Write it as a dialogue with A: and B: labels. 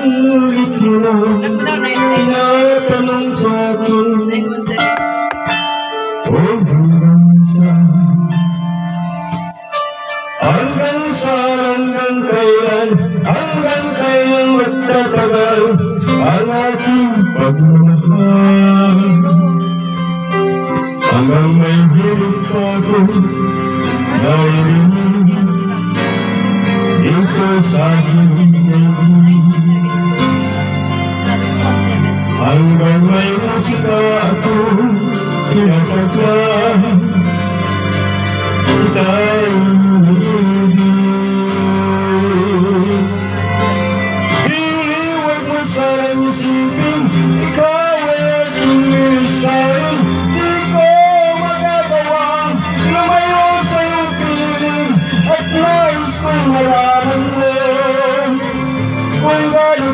A: ulit mo na tinatanong sa akin. Hanggang kailan, hanggang kailan magtatagal ang ating pagmamahal. Hanggang may hirit pa ako narinig dito sa aking daigdig. Hanggang may musika ako tinataglan, tayo umiibig. Huwag mo sanang isipin, ikaw ay aking nilisay. Di ko magagawang lumayo sa iyong piling, at nais kong malaman mo kung gaano